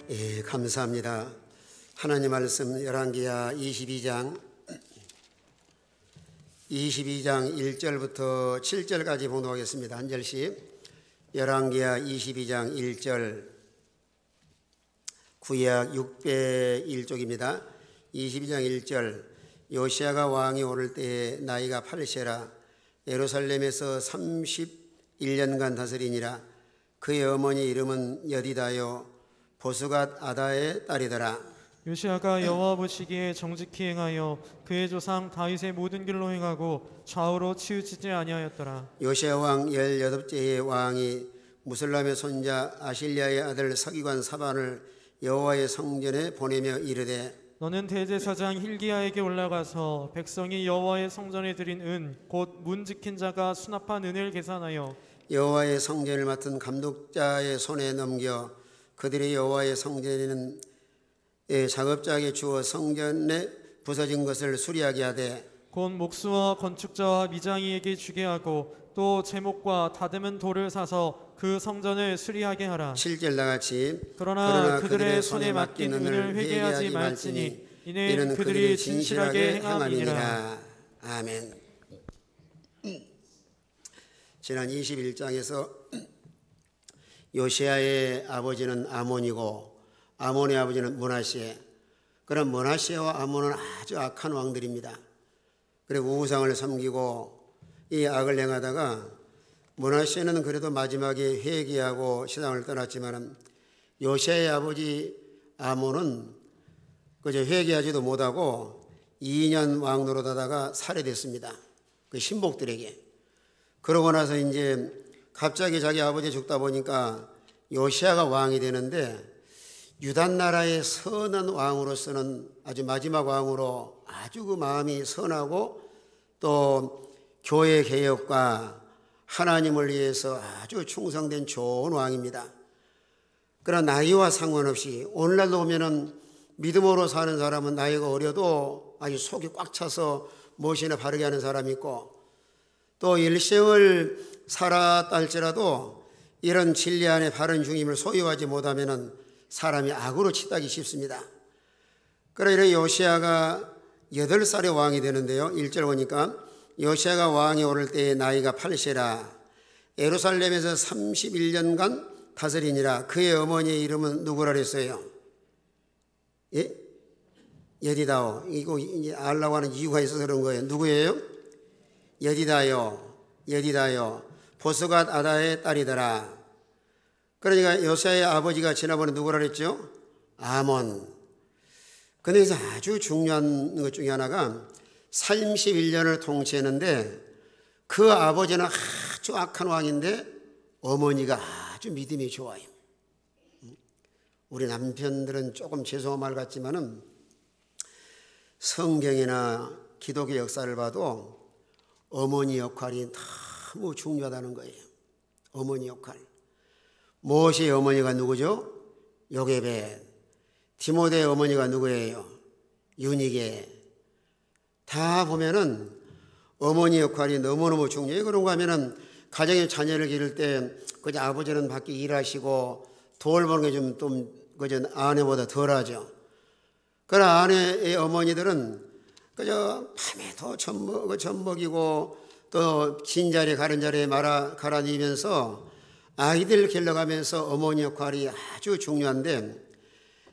예, 감사합니다. 하나님 말씀 열왕기하 22장 1절부터 7절까지 봉독하겠습니다. 한 절씩. 열왕기하 22장 1절, 구약 601쪽입니다. 22장 1절. 요시야가 왕이 오를 때에 나이가 80세라 예루살렘에서 31년간 다스리니라. 그의 어머니 이름은 여디다요 보스갓 아다의 딸이더라. 요시야가 여호와 보시기에 정직히 행하여 그의 조상 다윗의 모든 길로 행하고 좌우로 치우치지 아니하였더라. 요시야 왕 18제의 왕이 무슬람의 손자 아실랴의 아들 서기관 사반을 여호와의 성전에 보내며 이르되, 너는 대제사장 힐기야에게 올라가서 백성이 여호와의 성전에 드린 은 곧 문 지킨 자가 수납한 은을 계산하여 여호와의 성전을 맡은 감독자의 손에 넘겨 그들이 여호와의 성전에는 작업자에게 주어 성전에 부서진 것을 수리하게 하되 곧 목수와 건축자와 미장이에게 주게 하고 또 제목과 다듬은 돌을 사서 그 성전을 수리하게 하라. 7절 나같이 그러나 그들의 손에 맡긴 은을 회개하지 말지니 이는 그들이 진실하게 행함이니라. 아멘. 지난 21장에서 요시야의 아버지는 아몬이고 아몬의 아버지는 므낫세. 그런 므낫세와 아몬은 아주 악한 왕들입니다. 그리고 우상을 섬기고 이 악을 행하다가 므낫세는 그래도 마지막에 회개하고 세상을 떠났지만 요시야의 아버지 아몬은 그저 회개하지도 못하고 2년 왕 노릇하다가 살해됐습니다. 그 신복들에게. 그러고 나서 이제 갑자기 자기 아버지 죽다 보니까 요시야가 왕이 되는데 유다 나라의 선한 왕으로서는 아주 마지막 왕으로 아주 그 마음이 선하고 또 교회 개혁과 하나님을 위해서 아주 충성된 좋은 왕입니다. 그러나 나이와 상관없이 오늘날도 보면은 믿음으로 사는 사람은 나이가 어려도 아주 속이 꽉 차서 무엇이나 바르게 하는 사람이 있고 또 일생을 살았다 할지라도 이런 진리 안에 바른 중임을 소유하지 못하면 사람이 악으로 치닫기 쉽습니다. 그러나 요시야가 8살의 왕이 되는데요. 1절 보니까 요시야가 왕이 오를 때에 나이가 80세라 예루살렘에서 31년간 다스리니라. 그의 어머니의 이름은 누구라 그랬어요? 예? 여디다오. 이거 알라고 하는 이유가 있어서 그런 거예요. 누구예요? 여디다요 보스갓 아다의 딸이더라. 그러니까 요시야의 아버지가 지난번에 누구라 그랬죠? 아몬. 근데 여기서 아주 중요한 것 중에 하나가 31년을 통치했는데 그 아버지는 아주 악한 왕인데 어머니가 아주 믿음이 좋아요. 우리 남편들은 조금 죄송한 말 같지만은 성경이나 기독교 역사를 봐도 어머니 역할이 너무 중요하다는 거예요. 어머니 역할. 모세의 어머니가 누구죠? 요게벳. 디모데의 어머니가 누구예요? 유니게. 다 보면은 어머니 역할이 너무너무 중요해요. 그런가 하면은 가정의 자녀를 기를 때 그저 아버지는 밖에 일하시고 돌보는 게 좀 그저 아내보다 덜하죠. 그러나 아내의 어머니들은 그저 밤에 더 젖 먹이고 또 진 자리에 가른 자리에 갈아니면서 아이들 길러가면서 어머니 역할이 아주 중요한데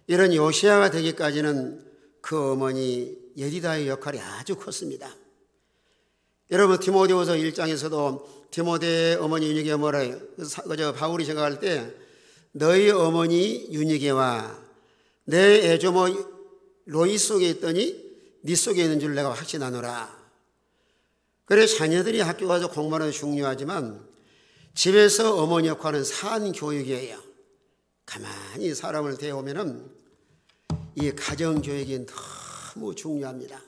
이런 요시야가 되기까지는 그 어머니 여디다의 역할이 아주 컸습니다. 여러분 디모데후서 1장에서도 디모데의 어머니 유니게가 뭐라 해요? 바울이 생각할 때 너희 어머니 유니게와 내 애조모 로이스 속에 있더니 네 속에 있는 줄 내가 확신하노라. 그래 자녀들이 학교 가서 공부하는 게 중요하지만 집에서 어머니 역할은 산 교육이에요. 가만히 사람을 대해보면은 이 가정교육이 너무 중요합니다.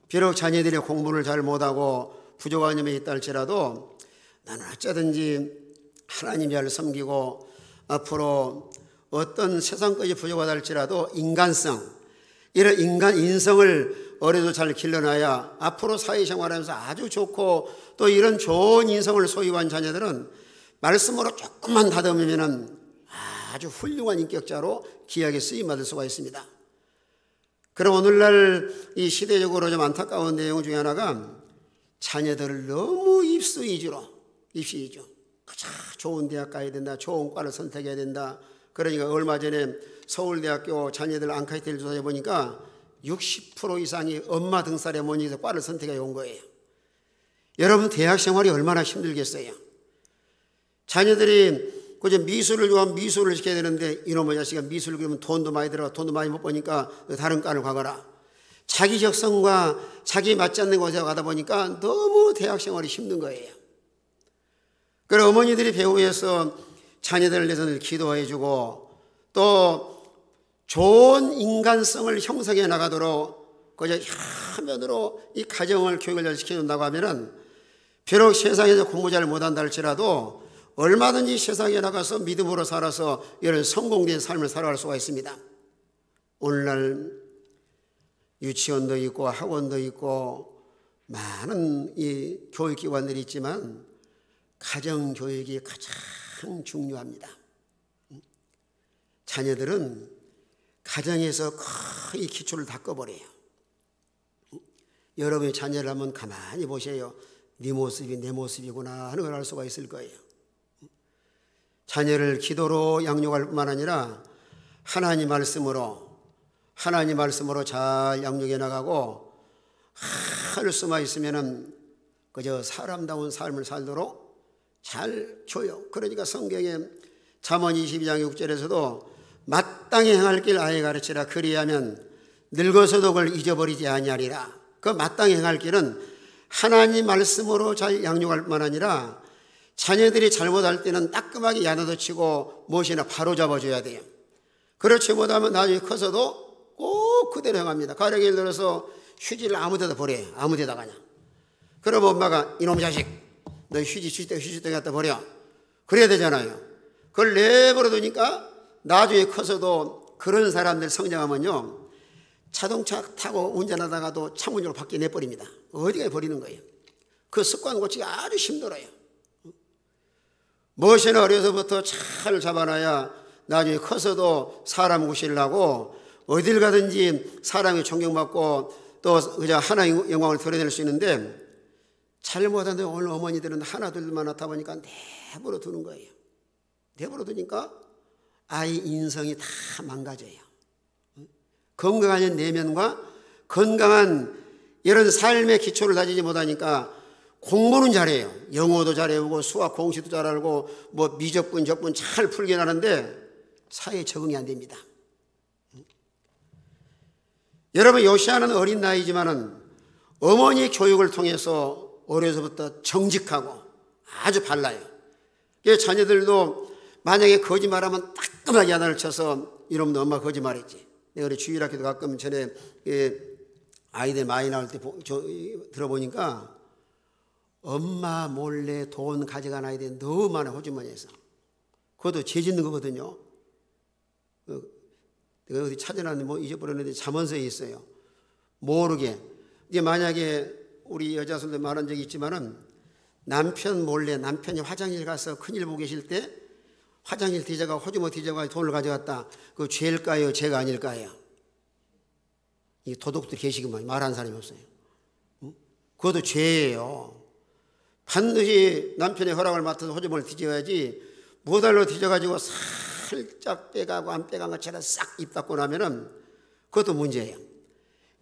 비록 자녀들이 공부를 잘 못하고 부족한 점이 있다 할지라도 나는 어쩌든지 하나님 잘 섬기고 앞으로 어떤 세상까지 부족하다 할지라도 인간성, 이런 인성을 어려도 잘 길러놔야 앞으로 사회생활하면서 아주 좋고 또 이런 좋은 인성을 소유한 자녀들은 말씀으로 조금만 다듬으면 아주 훌륭한 인격자로 귀하게 쓰임받을 수가 있습니다. 그럼 오늘날 이 시대적으로 좀 안타까운 내용 중에 하나가 자녀들을 너무 입시 위주 가장 좋은 대학 가야 된다, 좋은 과를 선택해야 된다. 그러니까 얼마 전에 서울대학교 자녀들 앙케이트를 조사해 보니까 60% 이상이 엄마 등살에 못 이겨서 과를 선택해 온 거예요. 여러분 대학 생활이 얼마나 힘들겠어요. 자녀들이 그저 미술을 좋아하면 미술을 시켜야 되는데 이놈의 자식아 미술 그러면 돈도 많이 들어가 돈도 많이 못 버니까 다른 과를 가거라. 자기 적성과 자기 맞지 않는 곳에 가다 보니까 너무 대학 생활이 힘든 거예요. 그래서 어머니들이 배우에서 자녀들을 위해서 늘 기도해주고 또 좋은 인간성을 형성해 나가도록 그저 화면으로 이 가정을 교육을 잘 시켜준다고 하면은 비록 세상에서 공부 잘 못한다 할지라도 얼마든지 세상에 나가서 믿음으로 살아서 이런 성공된 삶을 살아갈 수가 있습니다. 오늘날 유치원도 있고 학원도 있고 많은 이 교육기관들이 있지만 가정교육이 가장 중요합니다. 자녀들은 가정에서 거의 기초를 다 꺼버려요. 여러분의 자녀를 한번 가만히 보세요. 네 모습이 내 모습이구나 하는 걸 알 수가 있을 거예요. 자녀를 기도로 양육할 뿐만 아니라 하나님 말씀으로 잘 양육해 나가고 할 수만 있으면은 그저 사람다운 삶을 살도록 잘 교육. 그러니까 성경에 잠언 22장 6절에서도 마땅히 행할 길 아예 가르치라. 그리하면 늙어서도 그걸 잊어버리지 아니하리라. 그 마땅히 행할 길은 하나님 말씀으로 잘 양육할 뿐만 아니라 자녀들이 잘못할 때는 따끔하게 야단도 치고 무엇이나 바로 잡아줘야 돼요. 그렇지 못하면 나중에 커서도 꼭 그대로 행합니다. 가령 예를 들어서 휴지를 아무 데다 버려요. 아무 데다 그냥. 그럼 엄마가 이놈 자식 너 휴지통에 갖다 버려. 그래야 되잖아요. 그걸 내버려 두니까 나중에 커서도 그런 사람들 성장하면요 자동차 타고 운전하다가도 창문으로 밖에 내버립니다. 어디가 버리는 거예요. 그 습관 고치기가 아주 힘들어요. 무엇이나 어려서부터 잘 잡아놔야 나중에 커서도 사람 구실라고 어딜 가든지 사람이 존경받고 또 그저 하나의 영광을 드러낼 수 있는데 잘못하는데 오늘 어머니들은 하나 둘만 낳다 보니까 내버려 두는 거예요. 내버려 두니까 아이 인성이 다 망가져요. 건강한 내면과 건강한 이런 삶의 기초를 다지지 못하니까 공부는 잘해요. 영어도 잘해오고 수학 공식도 잘 알고 뭐 미적분 적분 잘 풀긴 하는데 사회에 적응이 안 됩니다. 여러분 요시아는 어린 나이지만은 어머니 교육을 통해서 어려서부터 정직하고 아주 발라요. 자녀들도 만약에 거짓말하면 따끔하게 야단을 쳐서 이놈도 엄마 거짓말했지. 내가 우리 주일학교도 가끔 전에 아이들 많이 나올 때 들어보니까 엄마 몰래 돈 가져간 아이들 너무 많아. 호주머니에서. 그것도 죄 짓는 거거든요. 내가 어디 찾아놨는데 뭐 잊어버렸는데 잠언서에 있어요. 모르게. 이제 만약에 우리 여자들도 말한 적이 있지만은 남편 몰래 남편이 화장실 가서 큰일 보고 계실 때 화장실 뒤져가 호주머니 뒤져가 돈을 가져갔다. 그거 죄일까요? 죄가 아닐까요? 이 도둑들 계시기만 말하는 사람이 없어요. 그것도 죄예요. 반드시 남편의 허락을 맡아서 호주머니를 뒤져야지 무달로 뒤져가지고 살짝 빼가고 안 빼간 것처럼 싹 입 닫고 나면은 그것도 문제예요.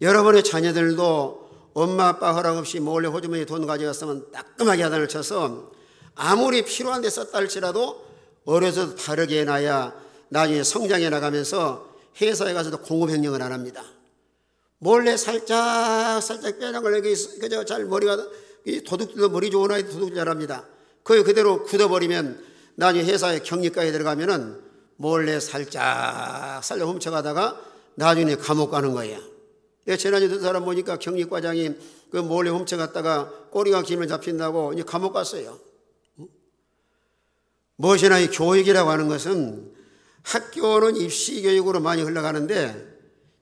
여러분의 자녀들도 엄마 아빠 허락 없이 몰래 호주머니에 돈 가져갔으면 따끔하게 야단을 쳐서 아무리 필요한 데 썼다 할지라도 어려서 바르게 해놔야 나중에 성장해 나가면서 회사에 가서도 공급행령을 안 합니다. 몰래 살짝 빼는 걸 그저 잘 머리가 도둑들도 머리 좋은 아이들 도둑질 잘합니다. 그걸 그대로 굳어버리면 나중에 회사에 경리과에 들어가면은 몰래 살짝 훔쳐가다가 나중에 감옥 가는 거예요. 지난주에 두 사람 보니까 경리과장이 그 몰래 훔쳐갔다가 꼬리가 길면 잡힌다고 이제 감옥 갔어요. 무엇이나 이 교육이라고 하는 것은 학교는 입시 교육으로 많이 흘러가는데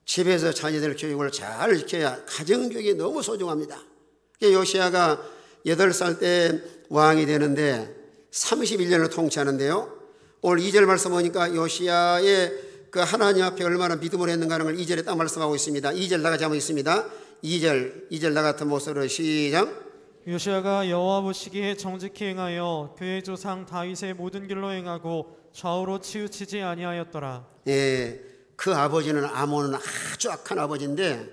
집에서 자녀들 교육을 잘 시켜야 가정교육이 너무 소중합니다. 요시아가 8살 때 왕이 되는데 31년을 통치하는데요. 오늘 2절 말씀 보니까 요시야의 그 하나님 앞에 얼마나 믿음을 했는가 하는 걸 2절에 딱 말씀하고 있습니다. 2절 나같이 한번 있습니다. 2절 나 같은 모습으로 시작. 요시야가 여호와 보시기에 정직히 행하여 그의 조상 다윗의 모든 길로 행하고 좌우로 치우치지 아니하였더라. 예, 그 아버지는 아몬은 아주 악한 아버지인데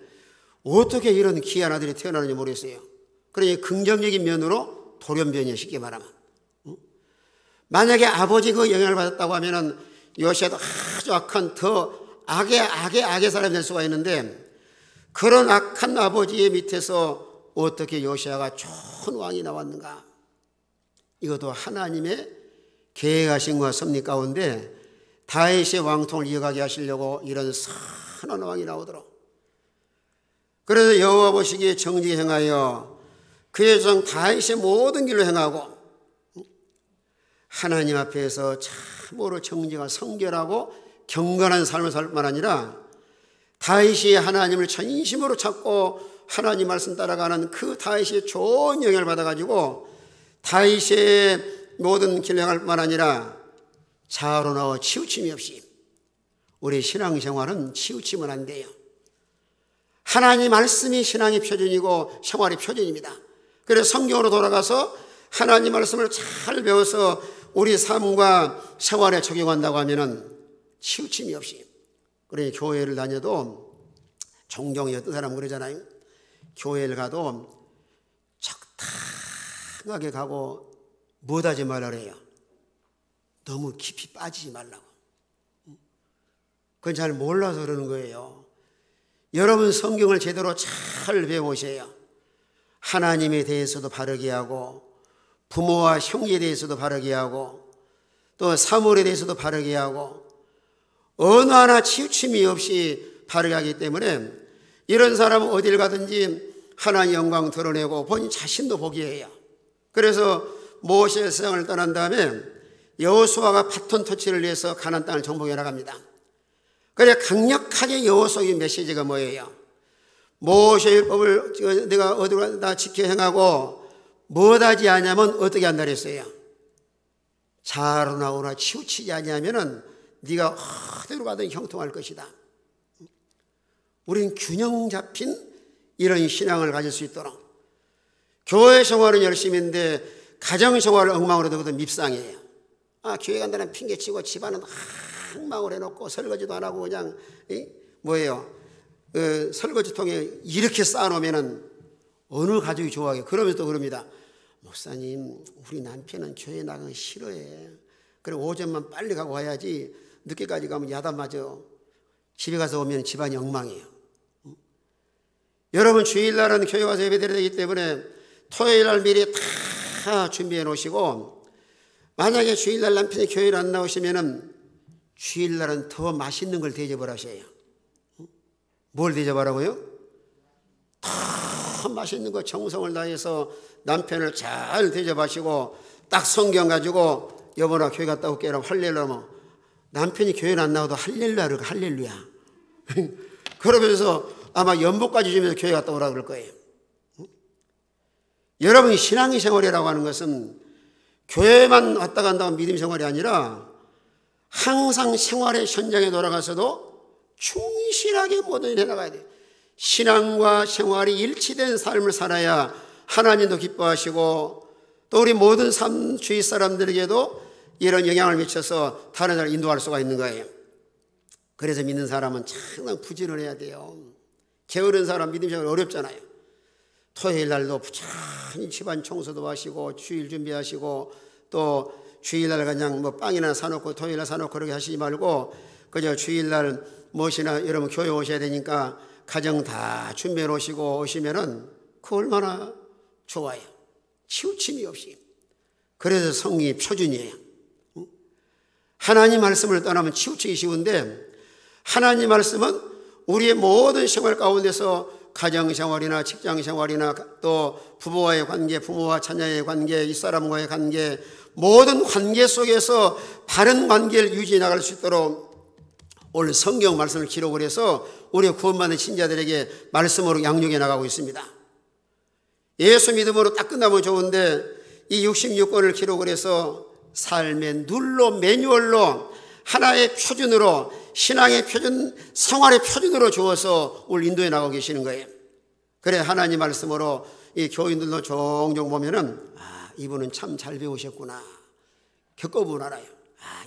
어떻게 이런 귀한 아들이 태어나는지 모르겠어요. 그러니 긍정적인 면으로 돌연변이에 쉽게 말하면, 만약에 아버지 그 영향을 받았다고 하면은 요시야도 아주 악한 더 악의 사람이 될 수가 있는데, 그런 악한 아버지의 밑에서 어떻게 요시야가 좋은 왕이 나왔는가? 이것도 하나님의 계획하신 섭리 가운데 다윗의 왕통을 이어가게 하시려고 이런 선한 왕이 나오도록. 그래서 여호와 보시기에 정직히 행하여 그의 조상 다윗의 모든 길로 행하고, 하나님 앞에서 참으로 정직하고 성결하고 경건한 삶을 살 뿐만 아니라 다윗이 하나님을 전심으로 찾고 하나님 말씀 따라가는 그 다윗의 좋은 영향을 받아가지고 다윗의 모든 길을 행할 뿐만 아니라 자아로 나와 치우침이 없이. 우리 신앙생활은 치우치면 안 돼요. 하나님 말씀이 신앙의 표준이고 생활의 표준입니다. 그래서 성경으로 돌아가서 하나님 말씀을 잘 배워서 우리 삶과 생활에 적용한다고 하면은 치우침이 없이. 그러니 교회를 다녀도 종종 어떤 사람은 그러잖아요. 교회를 가도 적당하게 가고 못하지 말라 그래요. 너무 깊이 빠지지 말라고. 그건 잘 몰라서 그러는 거예요. 여러분 성경을 제대로 잘 배워보세요. 하나님에 대해서도 바르게 하고, 부모와 형제에 대해서도 바르게 하고, 또 사물에 대해서도 바르게 하고, 어느 하나 치우침이 없이 바르게 하기 때문에 이런 사람은 어딜 가든지 하나님의 영광 드러내고 본인 자신도 보게 해요. 그래서 모세의 세상을 떠난 다음에 여호수아가 바톤 터치를 위해서 가나안 땅을 정복해 나갑니다. 그래 강력하게 여호수아의 메시지가 뭐예요? 모세의 율법을 내가 어디로 다 지켜 행하고 뭐하지 않냐면 어떻게 한다 그랬어요? 자아로 나오나 치우치지 아니하면은 네가 어디로 가든 형통할 것이다. 우린 균형 잡힌 이런 신앙을 가질 수 있도록. 교회 생활은 열심인데 가정 생활을 엉망으로 되거든 밉상이에요. 교회 간다는 핑계치고 집안은 엉망을 해놓고 설거지도 안 하고 그냥 설거지통에 이렇게 쌓아놓으면은 어느 가족이 좋아하게. 그러면서 또 그럽니다. 목사님, 우리 남편은 교회 나가기 싫어해. 그래 오전만 빨리 가고 와야지 늦게까지 가면 야단 맞아. 집에 가서 오면 집안이 엉망이에요. 여러분 주일날은 교회 와서 예배드려야 되기 때문에 토요일날 미리 다 준비해 놓으시고, 만약에 주일날 남편이 교회를 안 나오시면은 주일날은 더 맛있는 걸 대접을 하셔요. 뭘 대접하라고요? 더 맛있는 거 정성을 다해서 남편을 잘 대접하시고, 딱 성경 가지고 여보나 교회 갔다 올게 이러면 할렐루야. 뭐 남편이 교회는 안 나와도 할렐루야 그러고 할렐루야. 그러면서 아마 연복까지 주면서 교회 갔다 오라 그럴 거예요. 여러분 신앙의 생활이라고 하는 것은 교회만 왔다 간다고 믿음 생활이 아니라 항상 생활의 현장에 돌아가서도 충실하게 모든 일을 해나가야 돼요. 신앙과 생활이 일치된 삶을 살아야 하나님도 기뻐하시고 또 우리 모든 주위 사람들에게도 이런 영향을 미쳐서 다른 사람을 인도할 수가 있는 거예요. 그래서 믿는 사람은 항상 부지런해야 돼요. 게으른 사람 믿음 생활 어렵잖아요. 토요일 날도 부지런히 집안 청소도 하시고 주일 준비하시고 또 주일날 그냥 빵이나 사놓고 토요일날 사놓고 그렇게 하시지 말고 그저 주일날 무엇이나 여러분 교회 오셔야 되니까 가정 다 준비해 놓으시고 오시면은 그 얼마나 좋아요. 치우침이 없이. 그래서 성경이 표준이에요. 하나님 말씀을 떠나면 치우치기 쉬운데 하나님 말씀은 우리의 모든 생활 가운데서 가정생활이나 직장생활이나 또 부부와의 관계, 부모와 자녀의 관계, 윗사람과의 관계, 모든 관계 속에서 바른 관계를 유지해 나갈 수 있도록 오늘 성경 말씀을 기록을 해서 우리의 구원받은 신자들에게 말씀으로 양육해 나가고 있습니다. 예수 믿음으로 딱 끝나면 좋은데 이 66권을 기록을 해서 삶의 룰로, 매뉴얼로, 하나의 표준으로, 신앙의 표준, 생활의 표준으로 주어서 오늘 인도해 나가고 계시는 거예요. 그래 하나님 말씀으로 이 교인들도 종종 보면은 이분은 참 잘 배우셨구나, 겪어보면 알아요.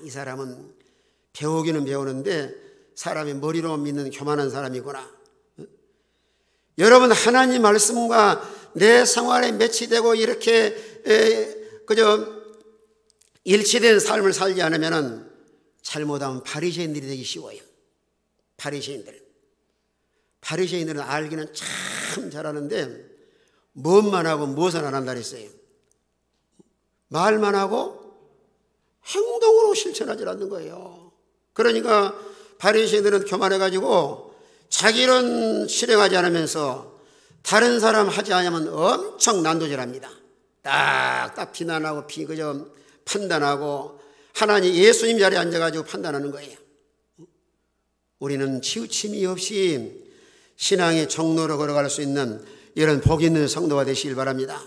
이 사람은 배우기는 배우는데 사람이 머리로 믿는 교만한 사람이구나. 여러분, 하나님 말씀과 내 생활에 매치되고 이렇게 그저 일치된 삶을 살지 않으면 잘못하면 바리새인들이 되기 쉬워요. 바리새인들은 알기는 참 잘하는데 무엇만 하고 무엇은 안 한다 그랬어요. 말만 하고 행동으로 실천하지 않는 거예요. 그러니까 바리새인들은 교만해가지고 자기는 실행하지 않으면서 다른 사람 하지 않으면 엄청 난도질합니다. 딱딱 비난하고 그저 판단하고 하나님 예수님 자리에 앉아가지고 판단하는 거예요. 우리는 치우침이 없이 신앙의 정로로 걸어갈 수 있는 이런 복 있는 성도가 되시길 바랍니다.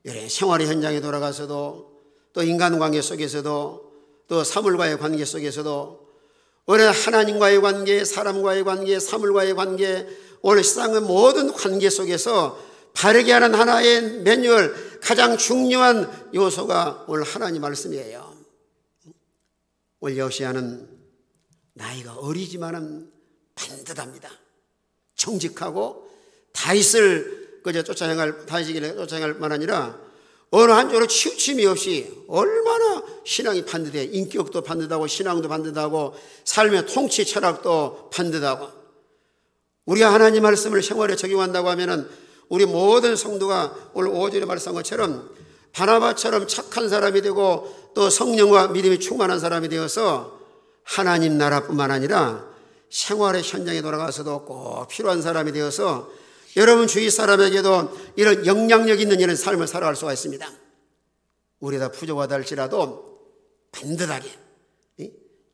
이런 생활의 현장에 돌아가서도 또 인간관계 속에서도 또 사물과의 관계 속에서도 오늘 하나님과의 관계, 사람과의 관계, 사물과의 관계, 오늘 세상의 모든 관계 속에서 바르게 하는 하나의 매뉴얼, 가장 중요한 요소가 오늘 하나님 말씀이에요. 오늘 여호시아는 나이가 어리지만은 반듯합니다. 정직하고 다윗을 그저 다윗에게 쫓아갈 만 아니라 어느 한쪽으로 치우침이 없이 얼마나 신앙이 반듯해. 인격도 반듯하고 신앙도 반듯하고 삶의 통치 철학도 반듯하고. 우리가 하나님 말씀을 생활에 적용한다고 하면은 우리 모든 성도가 오늘 5절에 말씀한 것처럼 바나바처럼 착한 사람이 되고 또 성령과 믿음이 충만한 사람이 되어서 하나님 나라뿐만 아니라 생활의 현장에 돌아가서도 꼭 필요한 사람이 되어서 여러분 주위 사람에게도 이런 영향력 있는 이런 삶을 살아갈 수가 있습니다. 우리가 부족하다 할지라도 반듯하게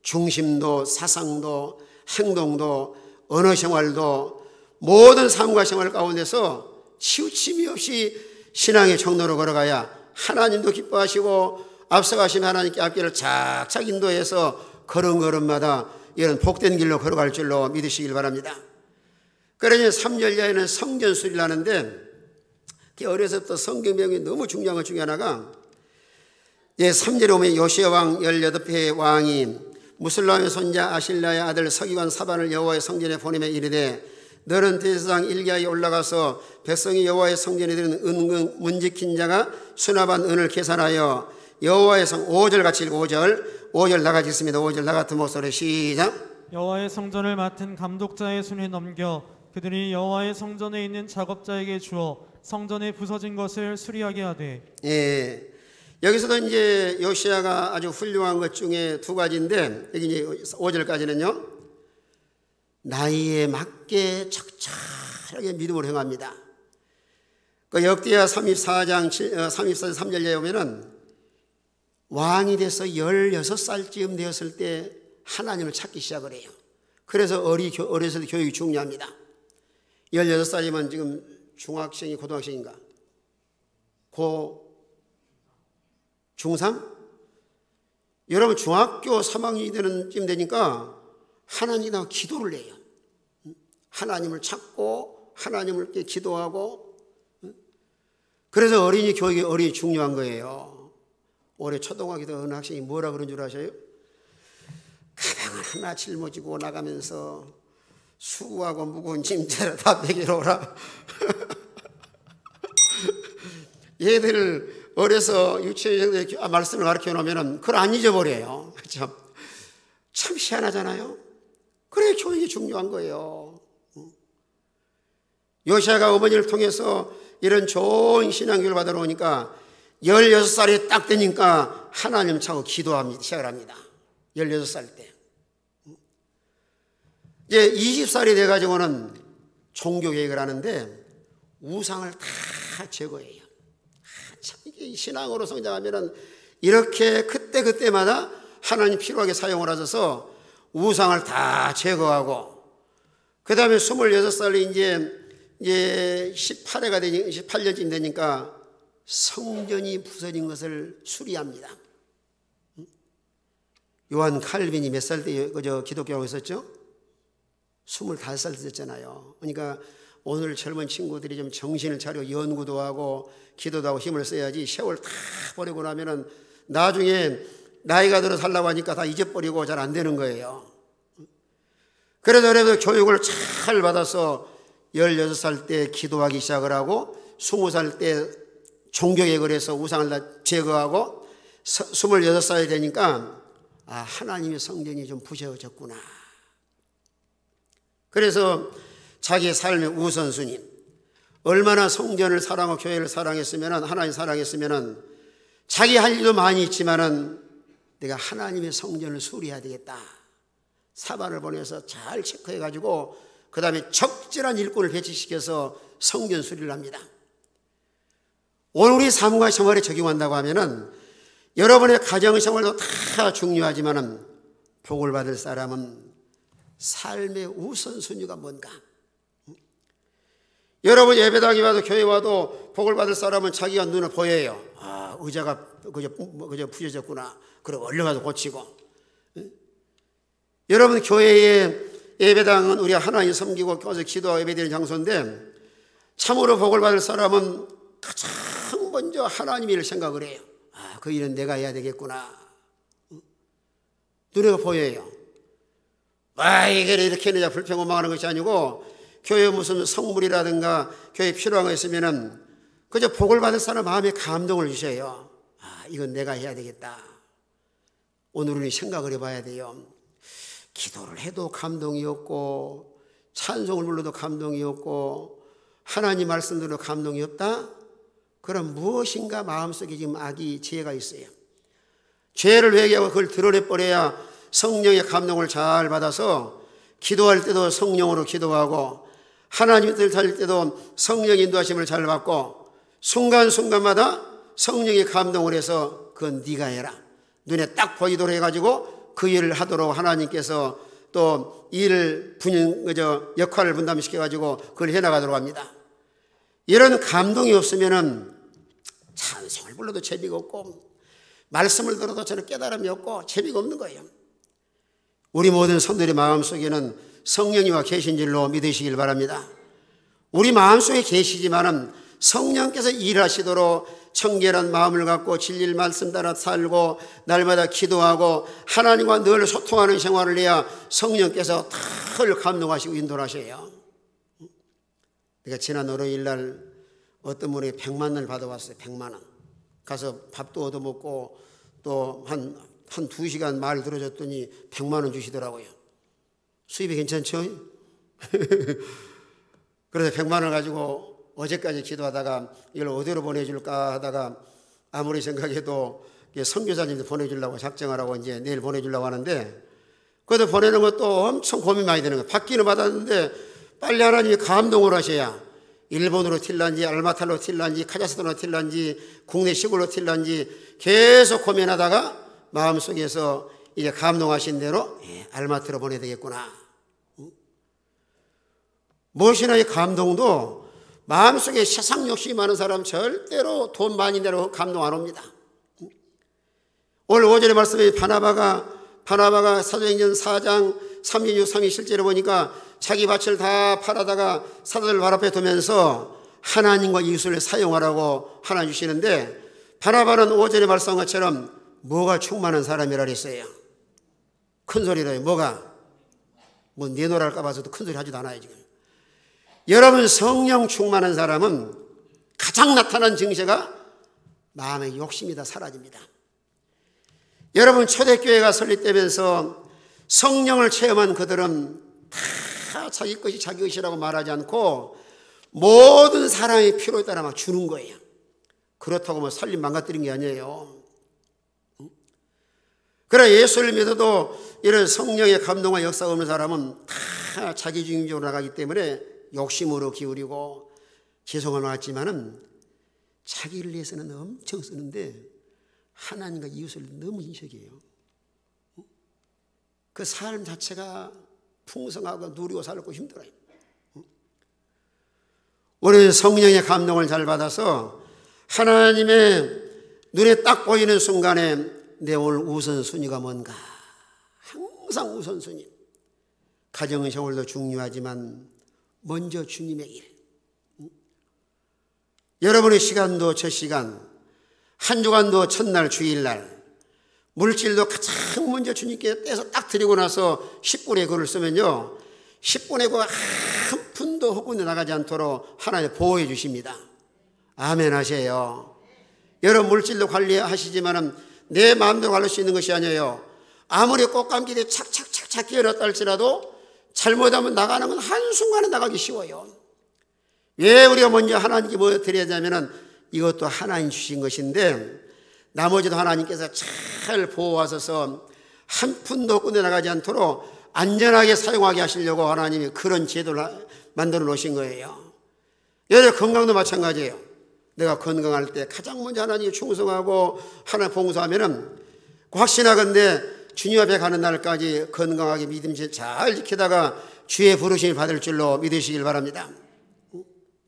중심도 사상도 행동도 언어 생활도 모든 삶과 생활 가운데서 치우침이 없이 신앙의 정로로 걸어가야 하나님도 기뻐하시고 앞서가신 하나님께 앞길을 착착 인도해서 걸음걸음마다 이런 복된 길로 걸어갈 줄로 믿으시길 바랍니다. 그러니 3절 이하에는 성전수리를 하는데 어려서부터 성경 배움이 너무 중요한 것 중에 하나가 3절에 보면 요시야 왕 18회 왕이 무슬람의 손자 아실라의 아들 서기관 사반을 여호와의 성전에 보내며 이르되 너는 대제사장 일기야에 올라가서 백성이 여호와의 성전에 드리는 은금 문지킨 자가 수납한 은을 계산하여 여호와의 성 5절 같이 읽고 5절 나같이 읽습니다. 5절 나같은 목소리 시작. 여호와의 성전을 맡은 감독자의 손에 넘겨 그들이 여호와의 성전에 있는 작업자에게 주어 성전에 부서진 것을 수리하게 하되. 여기서도 이제 요시야가 아주 훌륭한 것 중에 두 가지인데 여기 이제 5절까지는요 나이에 맞게 적절하게 믿음으로 행합니다. 그 역대하 34장 3절에 보면은 왕이 돼서 16살쯤 되었을 때 하나님을 찾기 시작을 해요. 그래서 어렸을 때 교육이 중요합니다. 16살이면 지금 중학생이 고등학생인가? 중3? 여러분 중학교 3학년이 되는 쯤 되니까 하나님이랑 기도를 해요. 하나님을 찾고 하나님을 이렇게 기도하고. 그래서 어린이 교육이 어린이 중요한 거예요. 올해 초등학교 때 어느 학생이 뭐라 그런 줄 아세요? 가방을 하나 짊어지고 나가면서 수고하고 무거운 짐들을 다 매기러 오라. 얘들 어려서 유치원에 말씀을 가르쳐 놓으면 그걸 안 잊어버려요. 참 희한하잖아요. 그래 교육이 중요한 거예요. 요시아가 어머니를 통해서 이런 좋은 신앙교육을 받으러 오니까 16살이 딱 되니까 하나님 찾고 기도합니다. 시작을 합니다. 16살 때. 이제 20살이 돼가지고는 종교개혁을 하는데 우상을 다 제거해요. 참 이게 신앙으로 성장하면은 이렇게 그때마다 하나님 필요하게 사용을 하셔서 우상을 다 제거하고 그 다음에 26살이 이제 18년쯤 18년쯤 되니까 성전이 부서진 것을 수리합니다. 요한 칼빈이 몇 살 때 기독교하고 있었죠? 25살 때 됐잖아요. 그러니까 오늘 젊은 친구들이 좀 정신을 차려 연구도 하고 기도도 하고 힘을 써야지 세월 다 버리고 나면은 나중에 나이가 들어 살라고 하니까 다 잊어버리고 잘 안 되는 거예요. 그래서 교육을 잘 받아서 16살 때 기도하기 시작을 하고 20살 때 종교개혁을 해서 우상을 다 제거하고 26살이 되니까 하나님의 성전이 좀 부셔졌구나. 그래서 자기 삶의 우선순위, 얼마나 성전을 사랑하고 교회를 사랑했으면, 하나님 사랑했으면 자기 할 일도 많이 있지만은 내가 하나님의 성전을 수리해야 되겠다. 사반을 보내서 잘 체크해가지고 그 다음에 적절한 일꾼을 배치시켜서 성전 수리를 합니다. 오늘 우리 삶과 생활에 적용한다고 하면은 여러분의 가정생활도 다 중요하지만은 복을 받을 사람은 삶의 우선순위가 뭔가? 여러분 예배당에 와도 교회 와도 복을 받을 사람은 자기가 눈에 보여요. 의자가 그저 부셔졌구나. 그리고 얼른 가서 고치고. 여러분 교회의 예배당은 우리가 하나님 섬기고 거기서 기도하고 예배드리는 장소인데 참으로 복을 받을 사람은 가장 먼저 하나님 일을 생각을 해요. 그 일은 내가 해야 되겠구나. 눈에 보여요. 이게 이렇게 했느냐 불평원망하는 것이 아니고 교회 무슨 성물이라든가 교회에 필요한 거 있으면은 그저 복을 받을 사람 마음에 감동을 주셔요. 이건 내가 해야 되겠다. 오늘은 생각을 해봐야 돼요. 기도를 해도 감동이 없고 찬송을 불러도 감동이 없고 하나님 말씀 들어도 감동이 없다? 그럼 무엇인가 마음속에 지금 악이 죄가 있어요. 죄를 회개하고 그걸 드러내버려야 성령의 감동을 잘 받아서 기도할 때도 성령으로 기도하고 하나님 뜻을 살 때도 성령의 인도하심을 잘 받고 순간순간마다 성령의 감동을 해서 그건 네가 해라. 눈에 딱 보이도록 해가지고 그 일을 하도록 하나님께서 또 일을 역할을 분담시켜가지고 그걸 해나가도록 합니다. 이런 감동이 없으면은 찬송을 불러도 재미가 없고 말씀을 들어도 저는 깨달음이 없고 재미가 없는 거예요. 우리 모든 성도의 마음속에는 성령님과 계신 줄로 믿으시길 바랍니다. 우리 마음속에 계시지만은 성령께서 일하시도록 청결한 마음을 갖고 진리를 말씀 따라 살고 날마다 기도하고 하나님과 늘 소통하는 생활을 해야 성령께서 늘 감동하시고 인도하셔요. 내가 지난 월요일 날 어떤 분이 100만 원을 받아왔어요. 100만 원. 가서 밥도 얻어먹고 또 한 2시간 말 들어줬더니 100만 원 주시더라고요. 수입이 괜찮죠? 그래서 100만 원을 가지고 어제까지 기도하다가 이걸 어디로 보내줄까 하다가 아무리 생각해도 선교사님들 보내주려고 작정하라고 이제 내일 보내주려고 하는데 그래도 보내는 것도 엄청 고민 많이 되는 거예요. 받기는 받았는데 빨리 하나님이 감동을 하셔야 일본으로 튈란지 알마탈로 튈란지 카자흐스탄으로 튈란지 국내 시골로 튈란지 계속 고민하다가 마음속에서 이제 감동하신 대로 알마트로 보내야 되겠구나. 무엇이나 이 감동도 마음속에 세상 욕심이 많은 사람 절대로 돈 많이 내로 감동 안 옵니다. 오늘 오전에 말씀에 바나바가 사도행전 4장 36, 32 실제로 보니까 자기 밭을 다 팔아다가 사도들 발 앞에 두면서 하나님과 이웃을 사용하라고 하나 주시는데 바나바는 오전에 말씀한 것처럼 뭐가 충만한 사람이라 그랬어요. 큰 소리로 해요. 뭐가? 뭐 내놓을까 봐서도 큰 소리 하지도 않아요 지금. 여러분 성령 충만한 사람은 가장 나타난 증세가 마음의 욕심이 다 사라집니다. 여러분 초대교회가 설립되면서 성령을 체험한 그들은 다 자기 것이 자기 것이라고 말하지 않고 모든 사람의 필요에 따라 막 주는 거예요. 그렇다고 뭐 살림 망가뜨린 게 아니에요. 그러나 예수를 믿어도 이런 성령의 감동과 역사가 없는 사람은 다 자기중심적으로 나가기 때문에 욕심으로 기울이고 죄송함을 받지만은 자기를 위해서는 엄청 쓰는데 하나님과 이웃을 너무 인색해요. 그 삶 자체가 풍성하고 누리고 살고 힘들어요. 우리는 성령의 감동을 잘 받아서 하나님의 눈에 딱 보이는 순간에 내 오늘 우선순위가 뭔가 항상 우선순위. 가정생활도 중요하지만 먼저 주님의 일. 여러분의 시간도 저 시간, 한 주간도 첫날 주일날, 물질도 가장 먼저 주님께 떼서 딱 드리고 나서 10분의 글을 쓰면요, 10분의 그 한 푼도 헛군에 나가지 않도록 하나님 보호해 주십니다. 아멘 하세요. 여러분 물질도 관리하시지만 내 마음대로 관리할 수 있는 것이 아니에요. 아무리 꽃감길에 착착착착 끼어넣었다 할지라도 잘못하면 나가는 건 한순간에 나가기 쉬워요. 왜 우리가 먼저 하나님께 뭐 드려야 되냐면 이것도 하나님 주신 것인데 나머지도 하나님께서 잘 보호하셔서 한 푼도 헛군에 나가지 않도록 안전하게 사용하게 하시려고 하나님이 그런 제도를 만들어 놓으신 거예요. 여러분 건강도 마찬가지예요. 내가 건강할 때 가장 먼저 하나님께 충성하고 하나님 봉사하면은 확신하건대 주님 앞에 가는 날까지 건강하게 믿음질 잘 지키다가 주의 부르심을 받을 줄로 믿으시길 바랍니다.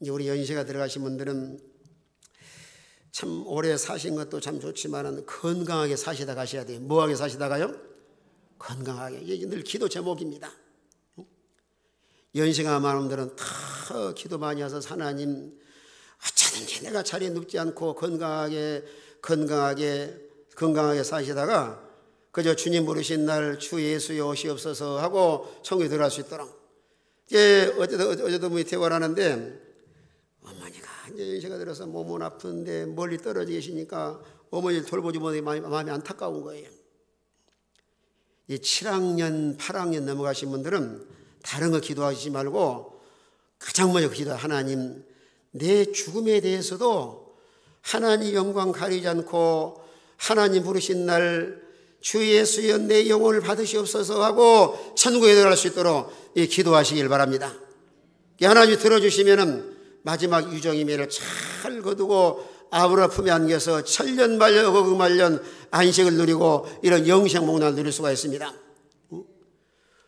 이제 우리 연세가 들어가신 분들은 참 오래 사신 것도 참 좋지만 건강하게 사시다 가셔야 돼요. 뭐하게 사시다가요? 건강하게. 이게 늘 기도 제목입니다. 연세가 많은 분들은 다 기도 많이 해서 하나님 어쩌든지 내가 자리에 눕지 않고 건강하게 사시다가 그저 주님 부르신 날 주 예수여 오시옵소서 하고 천국에 들어갈 수 있도록. 어제도 뭐 퇴원하는데 어머니가 이제 연세가 들어서 몸은 아픈데 멀리 떨어져 계시니까 어머니를 돌보지 못해 마음이 안타까운 거예요. 이 7학년, 8학년 넘어가신 분들은 다른 거 기도하시지 말고 가장 먼저 기도, 하나님 내 죽음에 대해서도 하나님 영광 가리지 않고 하나님 부르신 날 주 예수여 내 영혼을 받으시옵소서 하고 천국에 들어갈 수 있도록 기도하시길 바랍니다. 하나님이 들어주시면 마지막 유정의 매를 잘 거두고 아브라함 품에 안겨서 천년만년 어거금만년 안식을 누리고 이런 영생복락을 누릴 수가 있습니다.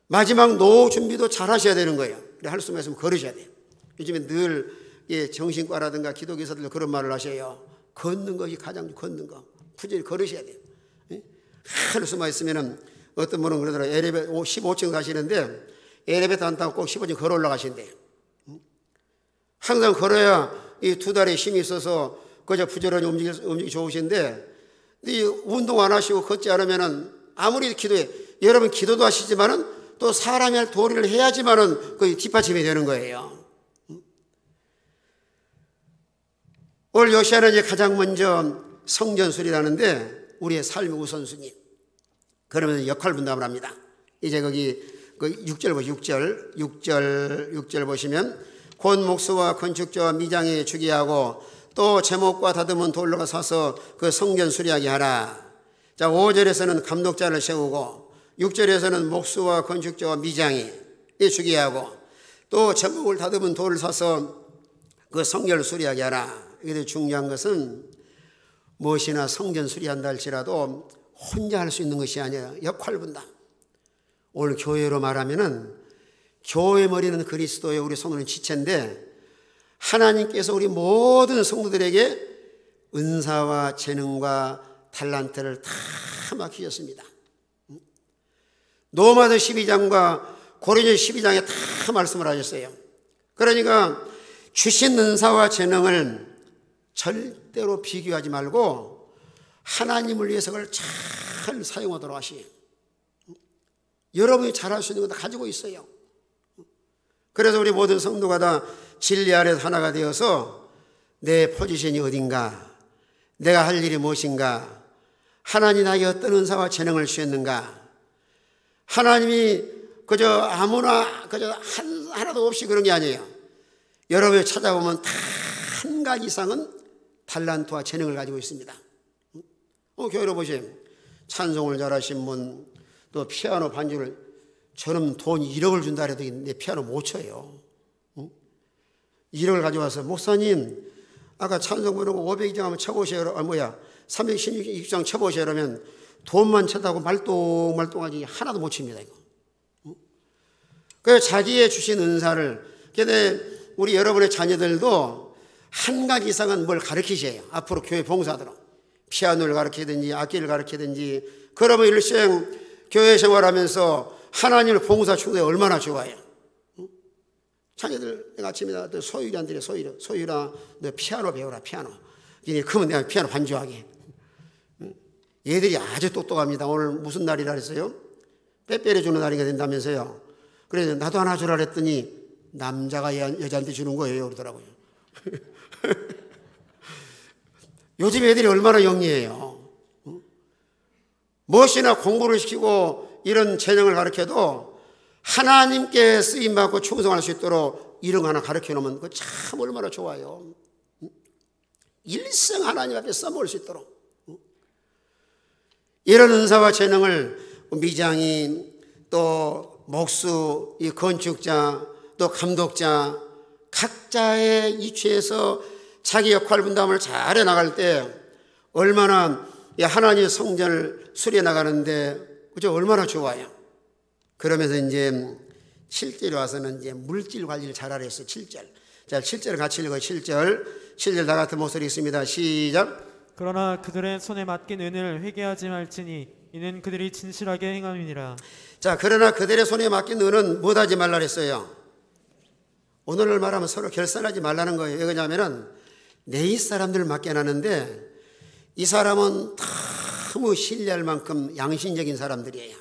마지막 노후 준비도 잘 하셔야 되는 거예요. 할 수만 있으면 걸으셔야 돼요. 요즘에 늘 정신과라든가 기도교사들도 그런 말을 하셔요. 걷는 것이 가장 걷는 거. 부지런히 걸으셔야 돼요. 할 수만 있으면 어떤 분은 그러더라고요. 엘리베이터 15층 가시는데 엘리베이터 안 타고 꼭 15층 걸어 올라가신대요. 항상 걸어야 이 두 다리에 힘이 있어서 그저 부지런히 움직이 좋으신데 이 운동 안 하시고 걷지 않으면은 아무리 기도해, 여러분 기도도 하시지만은 또 사람이 할 도리를 해야지만은 그 뒷받침이 되는 거예요. 올 요시아는 이제 가장 먼저 성전수리라는데 우리의 삶의 우선순위. 그러면 역할 분담을 합니다. 이제 거기 그 6절 보시죠. 6절 보시면 곧 목수와 건축자와 미장이 주게 하고 또 제목과 다듬은 돌로가 사서 그 성전 수리하게 하라. 자, 5절에서는 감독자를 세우고 6절에서는 목수와 건축자와 미장이 주게 하고 또 제목을 다듬은 돌을 사서 그 성전을 수리하게 하라. 이게 중요한 것은 무엇이나 성전 수리한다 할지라도 혼자 할 수 있는 것이 아니에요. 역할 분담. 오늘 교회로 말하면은 교회 머리는 그리스도의 우리 성도는 지체인데 하나님께서 우리 모든 성도들에게 은사와 재능과 달란트를 다 맡기셨습니다. 로마서 12장과 고린도서 12장에 다 말씀을 하셨어요. 그러니까 주신 은사와 재능을 절대로 비교하지 말고 하나님을 위해서 그걸 잘 사용하도록 하시요. 여러분이 잘할 수 있는 거 다 가지고 있어요. 그래서 우리 모든 성도가 다 진리 아래서 하나가 되어서 내 포지션이 어딘가, 내가 할 일이 무엇인가, 하나님이 나에게 어떤 은사와 재능을 주셨는가, 하나님이 그저 아무나 그저 하나도 없이 그런 게 아니에요. 여러분이 찾아보면 다 한 가지 이상은 달란트와 재능을 가지고 있습니다. 교회로 보세요. 찬송을 잘하신 분, 또 피아노 반주를, 저는 돈 1억을 준다 해도 내 피아노 못 쳐요. 1억을 가져와서 목사님 아까 찬송 부르고 500장 한번 쳐보세요. 316장 쳐보세요. 그러면 돈만 쳐다고 말똥말똥하지 하나도 못 칩니다. 이거. 그래서 자기의 주신 은사를, 근데 우리 여러분의 자녀들도 한 가지 이상은 뭘 가르치셔요. 앞으로 교회 봉사하도록 피아노를 가르치든지 악기를 가르치든지. 그러면 일생 교회 생활하면서 하나님을 봉사 충성이 얼마나 좋아요. 자녀들 내가 아침에 너 소율이한테 소율아 너 피아노 배워라 피아노. 그러면 내가 피아노 반주하게. 얘들이 아주 똑똑합니다. 오늘 무슨 날이라 그랬어요? 빼빼려 주는 날이 된다면서요. 그래서 나도 하나 주라 그랬더니 남자가 여자한테 주는 거예요 그러더라고요. 요즘 애들이 얼마나 영리해요. 무엇이나 공부를 시키고 이런 재능을 가르쳐도 하나님께 쓰임받고 충성할 수 있도록 이런 거 하나 가르쳐 놓으면 그거 참 얼마나 좋아요. 일생 하나님 앞에 써먹을 수 있도록. 이런 은사와 재능을 미장인 또 목수, 이 건축자, 또 감독자 각자의 이치에서 자기 역할 분담을 잘 해나갈 때 얼마나 하나님의 성전을 수리해 나가는데 그죠? 얼마나 좋아요. 그러면서 이제 7절에 와서는 이제 물질 관리를 잘하라 했어요. 7절. 자, 7절을 같이 읽어요. 7절 다 같은 목소리 있습니다. 시작. 그러나 그들의 손에 맡긴 은을 회개하지 말지니 이는 그들이 진실하게 행함이니라. 자, 그러나 그들의 손에 맡긴 은은 못하지 말라 했어요. 오늘을 말하면 서로 결산하지 말라는 거예요. 왜 그러냐면은 내 이 사람들을 맡겨놨는데 이 사람은 너무 신뢰할 만큼 양심적인 사람들이에요.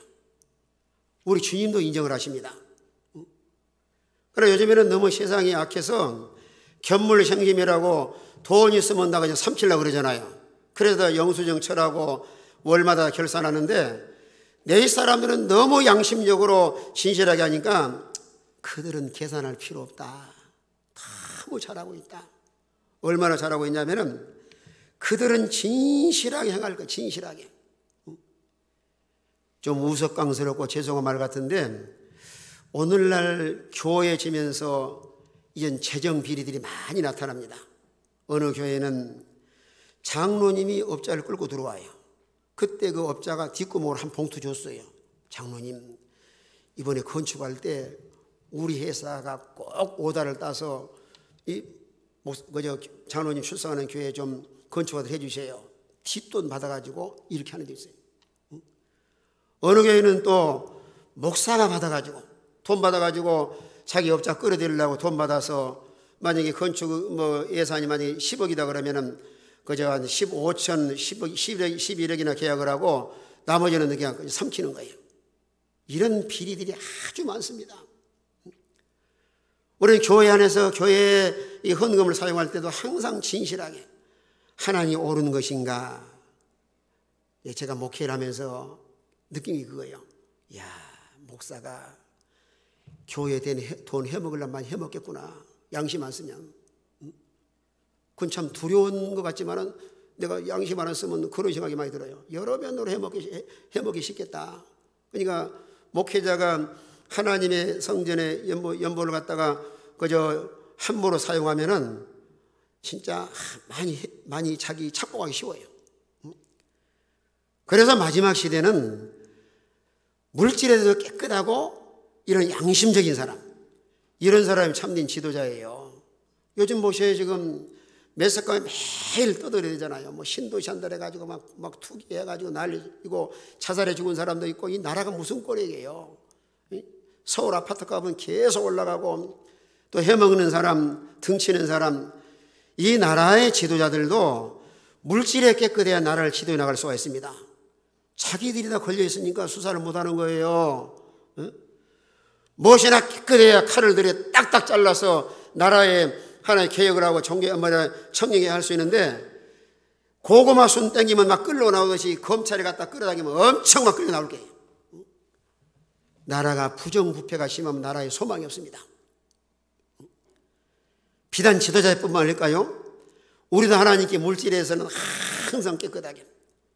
우리 주님도 인정을 하십니다. 그러나 요즘에는 너무 세상이 악해서 견물생심이라고 돈 있으면 나 그냥 삼키려고 그러잖아요. 그래서 영수증 철하고 월마다 결산하는데 내 이 사람들은 너무 양심적으로 진실하게 하니까 그들은 계산할 필요 없다. 너무 잘하고 있다. 얼마나 잘하고 있냐면은 그들은 진실하게 행할 거야. 진실하게. 좀 우스꽝스럽고 죄송한 말 같은데 오늘날 교회지면서 이런 재정 비리들이 많이 나타납니다. 어느 교회는 장로님이 업자를 끌고 들어와요. 그때 그 업자가 뒷구멍으로 한 봉투 줬어요. 장로님 이번에 건축할 때 우리 회사가 꼭 오다를 따서 장로님 출석하는 교회에 좀 건축을 해주세요. 뒷돈 받아가지고 이렇게 하는 데 있어요. 어느 교회는 또 목사가 받아가지고 돈 받아가지고 자기 업자 끌어들이려고 돈 받아서 만약에 건축 예산이 만약에 10억이다 그러면은 그저 한 15천, 11억이나 계약을 하고 나머지는 그냥 삼키는 거예요. 이런 비리들이 아주 많습니다. 우리는 교회 안에서 교회의 이 헌금을 사용할 때도 항상 진실하게 하나님이 옳은 것인가. 제가 목회를 하면서 느낀 게 그거예요. 야, 목사가 교회에 돈 해먹으려면 많이 해먹겠구나. 양심 안 쓰면. 그건 참 두려운 것 같지만은 내가 양심 안 쓰면 그런 생각이 많이 들어요. 여러 면으로 해먹기 쉽겠다. 그러니까 목회자가 하나님의 성전에 연보를 갖다가 그저 함부로 사용하면은 진짜 많이 자기 착복하기 쉬워요. 그래서 마지막 시대는 물질에 대해서 깨끗하고 이런 양심적인 사람, 이런 사람이 참된 지도자예요. 요즘 보셔요. 지금 매석감에 매일 떠들어대잖아요. 뭐 신도시 한달 해가지고 막 투기해가지고 난리고 자살해 죽은 사람도 있고 이 나라가 무슨 꼴이에요. 서울 아파트 값은 계속 올라가고 또 해먹는 사람, 등치는 사람, 이 나라의 지도자들도 물질에 깨끗해야 나라를 지도해 나갈 수가 있습니다. 자기들이 다 걸려 있으니까 수사를 못하는 거예요. 무엇이나 깨끗해야 칼을 들여 딱딱 잘라서 나라에 하나의 개혁을 하고 청정해 할 수 있는데 고구마 순 땡기면 막 끌러 나오듯이 검찰에 갖다 끌어당기면 엄청 막 끌려 나올 거예요. 나라가 부정부패가 심하면 나라에 소망이 없습니다. 비단 지도자의 뿐만 아닐까요? 우리도 하나님께 물질에서는 항상 깨끗하게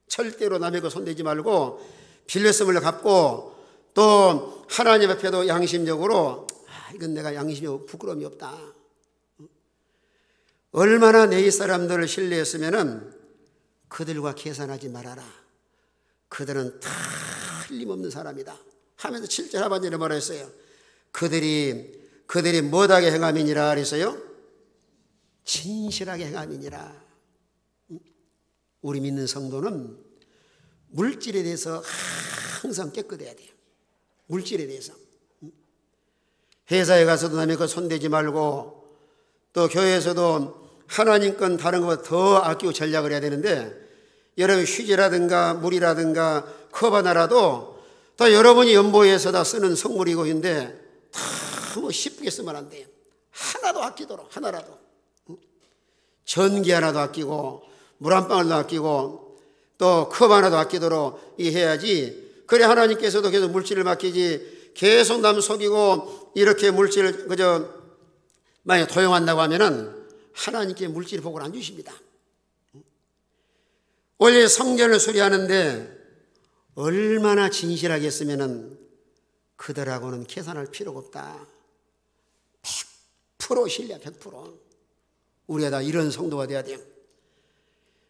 절대로 남의 거 손대지 말고 빌렸음을 갚고 또 하나님 앞에도 양심적으로 이건 내가 양심이 부끄러움이 없다. 얼마나 내 이 사람들을 신뢰했으면은 그들과 계산하지 말아라. 그들은 다 틀림없는 사람이다. 하면서 7절 하반절에 뭐라 했어요? 그들이 못하게 행함이니라 그랬어요? 진실하게 행함이니라. 우리 믿는 성도는 물질에 대해서 항상 깨끗해야 돼요. 물질에 대해서. 회사에 가서도 남의 것 손대지 말고, 또 교회에서도 하나님 건 다른 것보다 더 아끼고 전략을 해야 되는데, 여러분 휴지라든가 물이라든가 컵 하나라도 다 여러분이 연보에서 다 쓰는 성물이고 있는데 다 뭐 쉽게 쓰면 안 돼요. 하나도 아끼도록, 하나라도. 전기 하나도 아끼고 물 한 방울도 아끼고 또 컵 하나도 아끼도록 해야지. 그래 하나님께서도 계속 물질을 맡기지, 계속 남 속이고 이렇게 물질을 그저 만약에 도용한다고 하면은 하나님께 물질 복을 안 주십니다. 원래 성전을 수리하는데 얼마나 진실하게 했으면은 그들하고는 계산할 필요가 없다. 100% 신뢰, 100%. 우리가 다 이런 성도가 돼야 돼요.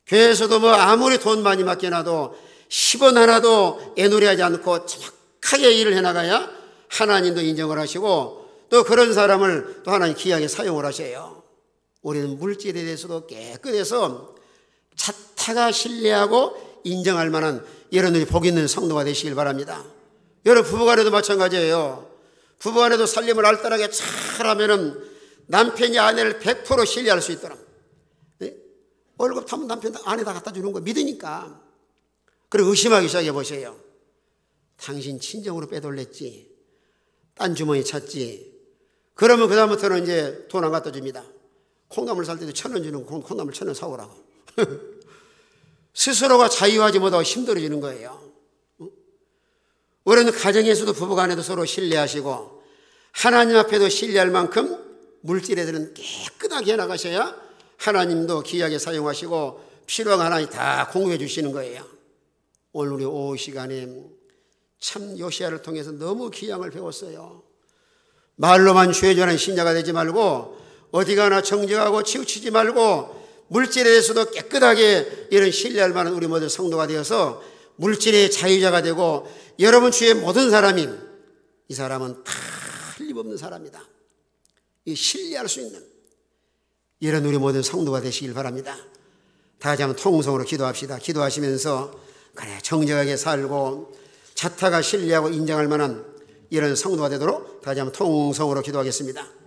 교회에서도 뭐 아무리 돈 많이 맡겨놔도 10원 하나도 애누리하지 않고 정확하게 일을 해나가야 하나님도 인정을 하시고 또 그런 사람을 또 하나님 귀하게 사용을 하셔요. 우리는 물질에 대해서도 깨끗해서 자타가 신뢰하고 인정할 만한 여러분들이 복 있는 성도가 되시길 바랍니다. 여러분 부부간에도 마찬가지예요. 부부간에도 살림을 알뜰하게 잘하면은 남편이 아내를 100% 신뢰할 수 있더라. 네? 월급 타면 남편 아내다 갖다 주는 거 믿으니까. 그리고 의심하기 시작해 보세요. 당신 친정으로 빼돌렸지, 딴 주머니 찾지. 그러면 그 다음부터는 이제 돈 안 갖다 줍니다. 콩나물 살 때도 1,000원 주는 콩나물 1,000원 사오라고. 스스로가 자유하지 못하고 힘들어지는 거예요. 우리는 가정에서도 부부간에도 서로 신뢰하시고 하나님 앞에도 신뢰할 만큼 물질에 대해서는 깨끗하게 해나가셔야 하나님도 귀하게 사용하시고 필요한 하나님 다 공급해 주시는 거예요. 오늘 우리 오후 시간에 참 요시야를 통해서 너무 귀함을 배웠어요. 말로만 주의 전하는 신자가 되지 말고 어디 가나 정직하고 치우치지 말고 물질에 대해서도 깨끗하게 이런 신뢰할 만한 우리 모두 성도가 되어서 물질의 자유자가 되고 여러분 주위의 모든 사람이 이 사람은 다 틀림없는 사람이다. 이 신뢰할 수 있는 이런 우리 모든 성도가 되시길 바랍니다. 다 같이 한번 통성으로 기도합시다. 기도하시면서 그래 정직하게 살고 자타가 신뢰하고 인정할 만한 이런 성도가 되도록 다 같이 한번 통성으로 기도하겠습니다.